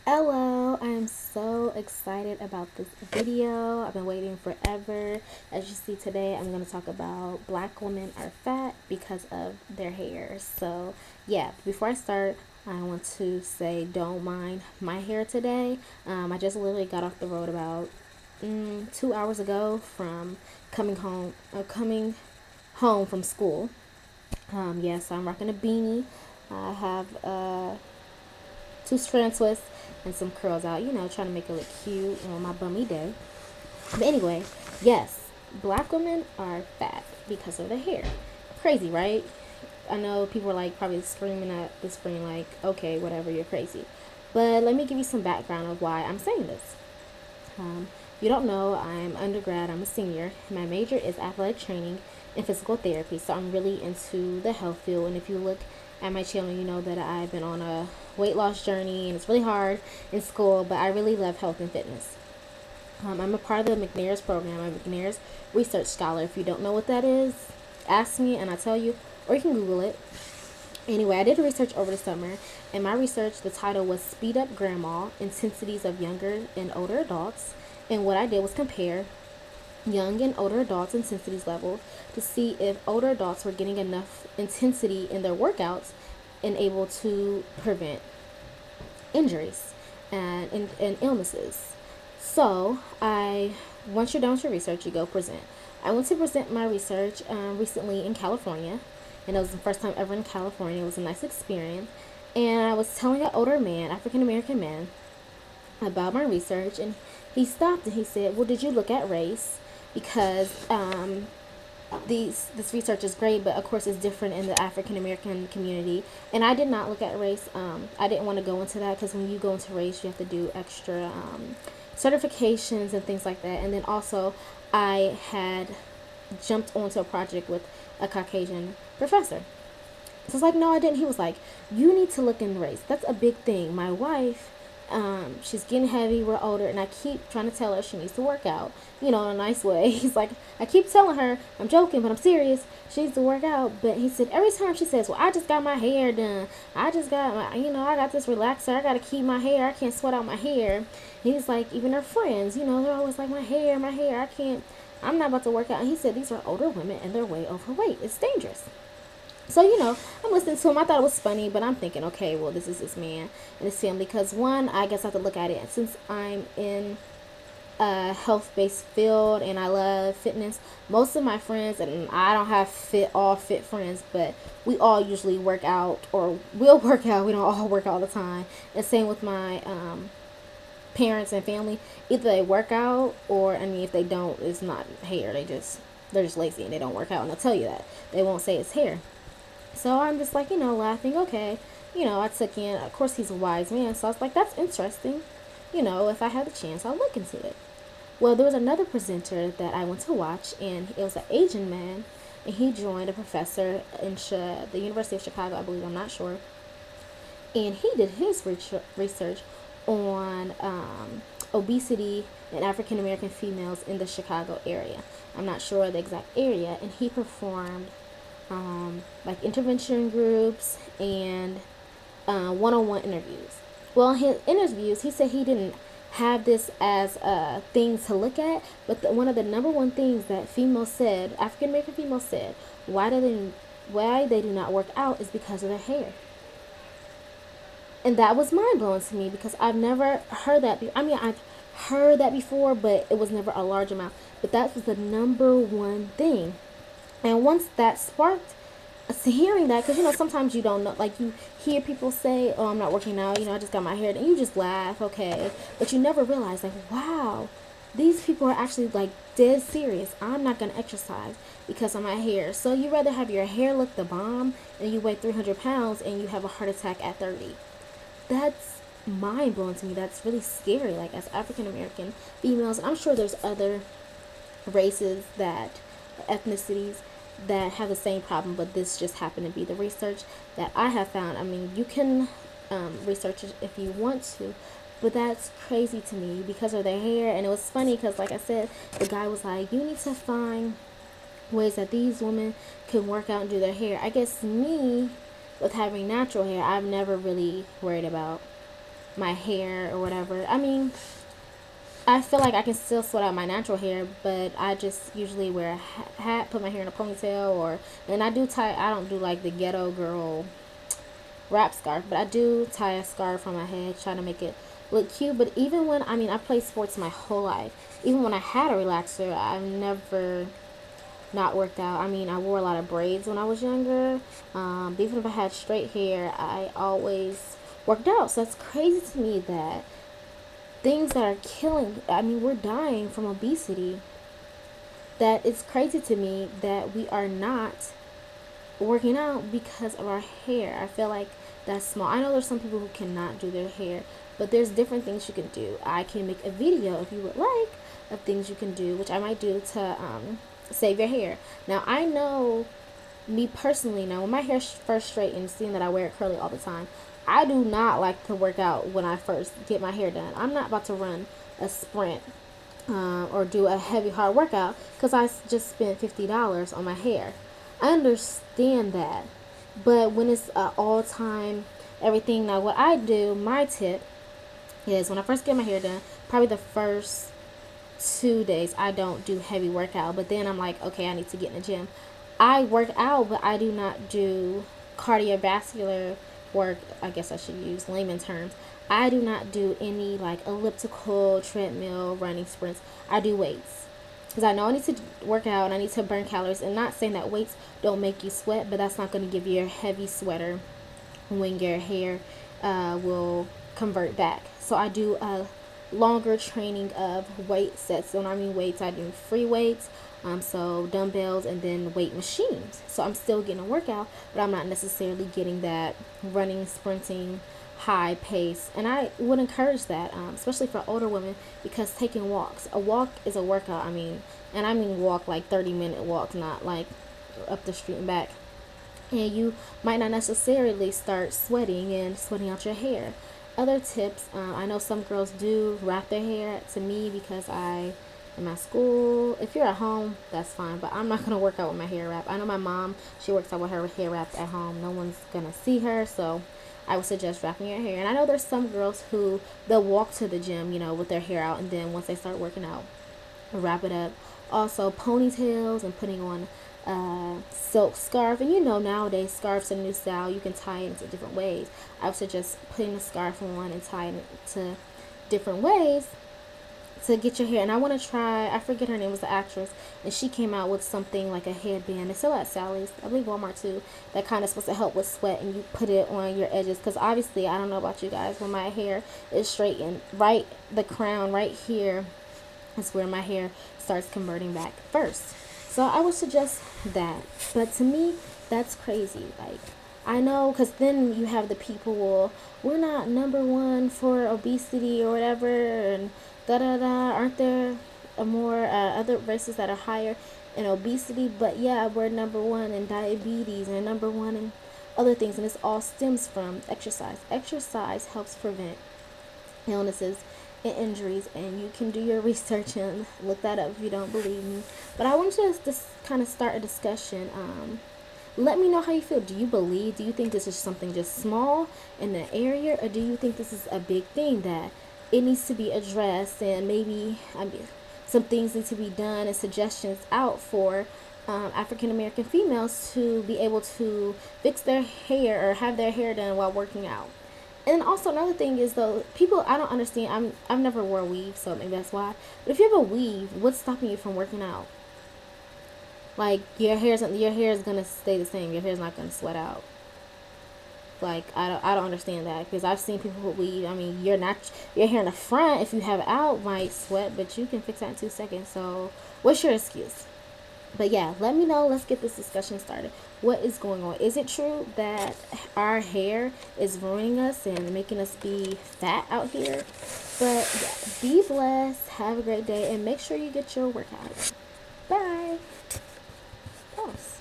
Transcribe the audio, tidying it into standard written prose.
Hello, I am so excited about this video. I've been waiting forever. As you see today, I'm going to talk about black women are fat because of their hair. So, yeah, before I start, I want to say don't mind my hair today. I just literally got off the road about 2 hours ago from coming home from school. Yes, I'm rocking a beanie. I have two strand twists and some curls out, trying to make it look cute on my bummy day. But anyway, yes, black women are fat because of their hair. Crazy, right? I know people are like probably screaming at the screen like, okay, whatever, you're crazy. But let me give you some background of why I'm saying this. You don't know, I'm undergrad, I'm a senior. My major is athletic training and physical therapy, so I'm really into the health field. And if you look at my channel, you know that I've been on a weight loss journey, and it's really hard in school, but I really love health and fitness. I'm a part of the McNair's program. I'm a McNair's research scholar. If you don't know what that is, ask me and I'll tell you, or you can Google it. Anyway, I did research over the summer, and my research, the title was Speed Up Grandma, Intensities of Younger and Older Adults. And what I did was compare young and older adults' intensities level to see if older adults were getting enough intensity in their workouts and able to prevent injuries and illnesses. So, once you're done with your research, you go present. I went to present my research recently in California, and it was the first time ever in California. It was a nice experience. And I was telling an older man, African American man, about my research, and he stopped and he said, well, did you look at race? Because this research is great, but of course it's different in the African American community. And I did not look at race. I didn't want to go into that because when you go into race, you have to do extra certifications and things like that. And then also, I had jumped onto a project with a Caucasian professor. So it's like, no, I didn't. He was like, you need to look in race. That's a big thing. My wife, she's getting heavy, we're older, and I keep trying to tell her she needs to work out, in a nice way. He's like, I keep telling her, I'm joking, but I'm serious, she needs to work out. But he said, every time she says, well, I just got my hair done, I just got my, I got this relaxer, I got to keep my hair, I can't sweat out my hair. He's like, even her friends, they're always like, my hair, I can't, I'm not about to work out. And he said, these are older women and they're way overweight. It's dangerous. So, I'm listening to him. I thought it was funny, but I'm thinking, okay, well, this is this man and his family. Because, one, I guess I have to look at it. Since I'm in a health-based field and I love fitness, most of my friends, and I don't have all fit friends, but we all usually work out or will work out. We don't all work all the time. And same with my parents and family. Either they work out or, if they don't, it's not hair. They're just lazy and they don't work out. And they'll tell you that. They won't say it's hair. So I'm just like, laughing, okay. I took in, of course, he's a wise man. So I was like, that's interesting. If I had the chance, I'll look into it. Well, there was another presenter that I went to watch, and it was an Asian man, and he joined a professor in the University of Chicago, I believe, I'm not sure. And he did his research on obesity in African American females in the Chicago area. I'm not sure the exact area, and he performed like intervention groups and one-on-one interviews. Well, in his interviews, he said he didn't have this as a thing to look at, but one of the number one things that African American females said, why they do not work out is because of their hair. And that was mind blowing to me because I've never heard that. I've heard that before, but it was never a large amount. But that was the number one thing. And once that sparked, hearing that, because sometimes you don't know, like you hear people say, oh, I'm not working out, I just got my hair done, and you just laugh, okay, but you never realize, like, wow, these people are actually like dead serious. I'm not going to exercise because of my hair. So you rather have your hair look the bomb and you weigh 300 pounds and you have a heart attack at 30. That's mind blowing to me. That's really scary. Like, as African American females, I'm sure there's other races ethnicities that have the same problem, but this just happened to be the research that I have found. You can research it if you want to, but that's crazy to me because of their hair. And it was funny because, like I said, the guy was like, you need to find ways that these women can work out and do their hair. I guess me, with having natural hair, I've never really worried about my hair or whatever. I mean, I feel like I can still sweat out my natural hair, but I just usually wear a hat, put my hair in a ponytail, and I do tie. I don't do like the ghetto girl wrap scarf, but I do tie a scarf on my head, try to make it look cute. But even when, I mean, I played sports my whole life. Even when I had a relaxer, I've never not worked out. I mean, I wore a lot of braids when I was younger. Even if I had straight hair, I always worked out. So it's crazy to me that things that are killing, I mean, we're dying from obesity. That it's crazy to me that we are not working out because of our hair. I feel like that's small. I know there's some people who cannot do their hair, but there's different things you can do. I can make a video if you would like of things you can do, which I might do to save your hair. Now I know me personally, now when my hair first straightens, seeing that I wear it curly all the time, I do not like to work out when I first get my hair done. I'm not about to run a sprint or do a heavy hard workout because I just spent $50 on my hair. I understand that, but when it's all time everything, now what I do, my tip is when I first get my hair done, probably the first 2 days I don't do heavy workout, but then I'm like, okay, I need to get in the gym. I work out, but I do not do cardiovascular work. I guess I should use layman terms. I do not do any like elliptical, treadmill, running sprints. I do weights because I know I need to work out and I need to burn calories. And not saying that weights don't make you sweat, but that's not going to give you a heavy sweater when your hair will convert back. So I do a longer training of weight sets. So when I mean weights, I do free weights, so dumbbells and then weight machines. So I'm still getting a workout, but I'm not necessarily getting that running, sprinting, high pace. And I would encourage that, especially for older women, because taking walks. A walk is a workout. I mean, and I mean walk like 30-minute walks, not like up the street and back. And you might not necessarily start sweating and sweating out your hair. Other tips, I know some girls do wrap their hair. To me, because I am at school, if you're at home, that's fine, but I'm not going to work out with my hair wrap. I know my mom, she works out with her hair wrapped at home. No one's going to see her, so I would suggest wrapping your hair. And I know there's some girls who, they'll walk to the gym, with their hair out, and then once they start working out, wrap it up. Also, ponytails and putting on silk scarf. And nowadays scarves are a new style. You can tie it into different ways. I would suggest putting a scarf on and tying it to different ways to get your hair. And I want to try, I forget her name, was the actress, and she came out with something like a headband. It's still at Sally's, I believe Walmart too, that kind of supposed to help with sweat, and you put it on your edges, because obviously, I don't know about you guys, when my hair is straightened, right, the crown right here is where my hair starts converting back first. So I would suggest that. But to me, that's crazy. Like, I know, because then you have the people, well, we're not number one for obesity or whatever, and da-da-da. Aren't there more other races that are higher in obesity? But yeah, we're number one in diabetes and number one in other things. And this all stems from exercise. Exercise helps prevent illnesses and injuries, and you can do your research and look that up if you don't believe me. But I want you to just kind of start a discussion. Let me know how you feel. Do you think this is something just small in the area, or do you think this is a big thing that it needs to be addressed, and maybe some things need to be done and suggestions out for African American females to be able to fix their hair or have their hair done while working out? And also another thing is, though, people, I don't understand. I've never wore a weave, so maybe that's why. But if you have a weave, what's stopping you from working out? Like, your hair is gonna stay the same. Your hair's not gonna sweat out. Like, I don't understand that, because I've seen people with weave. I mean, your hair in the front, if you have it out, might sweat, but you can fix that in 2 seconds. So what's your excuse? But yeah, let me know. Let's get this discussion started. What is going on? Is it true that our hair is ruining us and making us be fat out here? But yeah, be blessed. Have a great day, and make sure you get your workout. Bye. Pause.